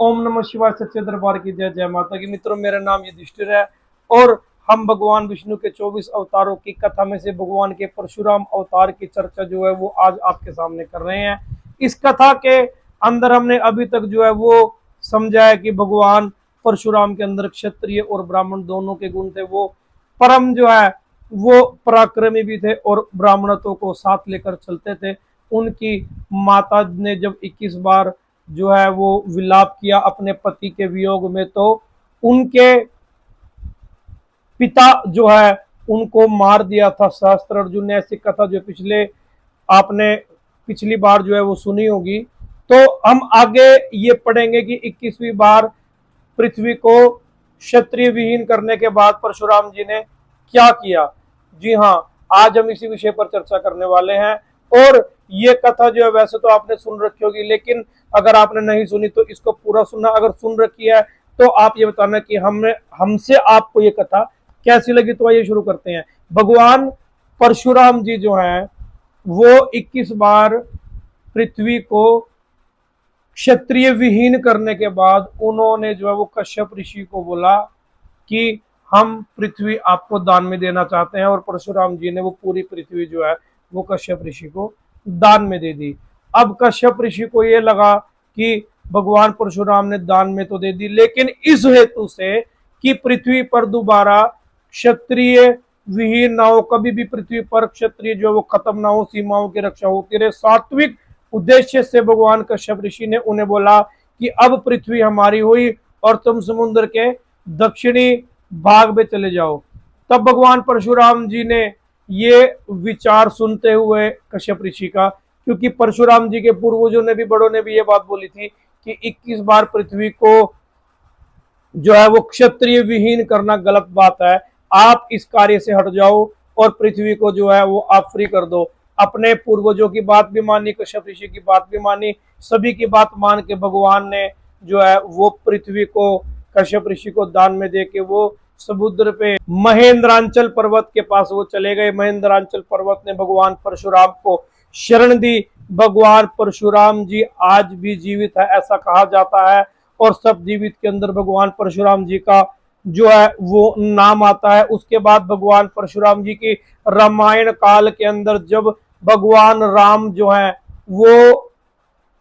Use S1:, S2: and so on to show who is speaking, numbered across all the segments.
S1: ओम नमः शिवाय। सच्चे दरबार की जय। जय माता की। मित्रों, मेरा नाम युधिष्ठिर है और हम भगवान विष्णु के 24 अवतारों की कथा में से भगवान के परशुराम अवतार की चर्चा जो है वो आज आपके सामने कर रहे हैं। इस कथा के अंदर हमने अभी तक जो है वो समझा है कि भगवान परशुराम के अंदर क्षत्रिय और ब्राह्मण दोनों के गुण थे। वो परम जो है वो पराक्रमी भी थे और ब्राह्मणत्व को साथ लेकर चलते थे। उनकी माता ने जब 21 बार जो है वो विलाप किया अपने पति के वियोग में, तो उनके पिता जो है उनको मार दिया था सहस्त्र अर्जुन ने। ऐसी कथा जो आपने पिछली बार जो है वो सुनी होगी। तो हम आगे ये पढ़ेंगे कि 21वीं बार पृथ्वी को क्षत्रिय विहीन करने के बाद परशुराम जी ने क्या किया। जी हाँ, आज हम इसी विषय पर चर्चा करने वाले हैं। और ये कथा जो है वैसे तो आपने सुन रखी होगी, लेकिन अगर आपने नहीं सुनी तो इसको पूरा सुनना। अगर सुन रखी है तो आप ये बताना कि हमसे आपको ये कथा कैसी लगी। तो आइए शुरू करते हैं। भगवान परशुराम जी जो हैं वो 21 बार पृथ्वी को क्षत्रिय विहीन करने के बाद उन्होंने जो है वो कश्यप ऋषि को बोला कि हम पृथ्वी आपको दान में देना चाहते हैं। और परशुराम जी ने वो पूरी पृथ्वी जो है वो कश्यप ऋषि को दान में दे दी। अब कश्यप ऋषि को ये लगा कि भगवान परशुराम ने दान में तो दे दी, लेकिन इस हेतु से कि पृथ्वी पर दोबारा क्षत्रिय विहीन ना हो, कभी भी पृथ्वी पर क्षत्रिय जो वो खत्म ना हो, सीमाओं की रक्षा होती रहे, सात्विक उद्देश्य से भगवान कश्यप ऋषि ने उन्हें बोला कि अब पृथ्वी हमारी हुई और तुम समुद्र के दक्षिणी भाग में चले जाओ। तब भगवान परशुराम जी ने ये विचार सुनते हुए कश्यप ऋषि का, क्योंकि परशुराम जी के पूर्वजों ने भी, बड़ों ने भी ये बात बोली थी कि 21 बार पृथ्वी को जो है वो क्षत्रिय विहीन करना गलत बात है। आप इस कार्य से हट जाओ और पृथ्वी को जो है वो आप फ्री कर दो। अपने पूर्वजों की बात भी मानी, कश्यप ऋषि की बात भी मानी, सभी की बात मान के भगवान ने जो है वो पृथ्वी को कश्यप ऋषि को दान में दे के वो समुद्र पे महेंद्रांचल पर्वत के पास वो चले गए। महेंद्रांचल पर्वत ने भगवान परशुराम को शरण दी। भगवान परशुराम जी आज भी जीवित है ऐसा कहा जाता है और सब जीवित के अंदर भगवान परशुराम जी का जो है वो नाम आता है। उसके बाद भगवान परशुराम जी की रामायण काल के अंदर जब भगवान राम जो है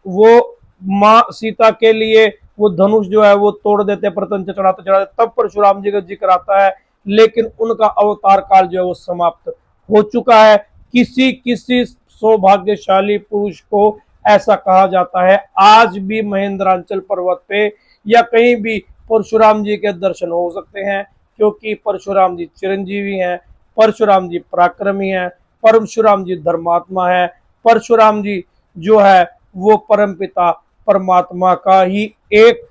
S1: वो माँ सीता के लिए वो धनुष जो है वो तोड़ देते, प्रतंच चढ़ाते चढ़ाते, तब परशुराम जी का जिक्र आता है। लेकिन उनका अवतार काल जो है वो समाप्त हो चुका है। किसी किसी सौभाग्यशाली पुरुष को ऐसा कहा जाता है आज भी महेंद्रांचल पर्वत पे या कहीं भी परशुराम जी के दर्शन हो सकते हैं, क्योंकि परशुराम जी चिरंजीवी हैं, परशुराम जी पराक्रमी हैं, परशुराम जी धर्मात्मा है, परशुराम जी जो है वो परमपिता परमात्मा का ही एक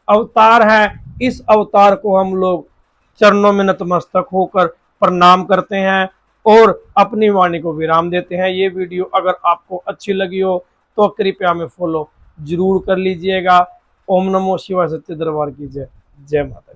S1: अवतार है। इस अवतार को हम लोग चरणों में नतमस्तक होकर प्रणाम करते हैं और अपनी वाणी को विराम देते हैं। ये वीडियो अगर आपको अच्छी लगी हो तो कृपया हमें फॉलो जरूर कर लीजिएगा। ओम नमो शिवाय। सच्चे दरबार की जय। जय माता।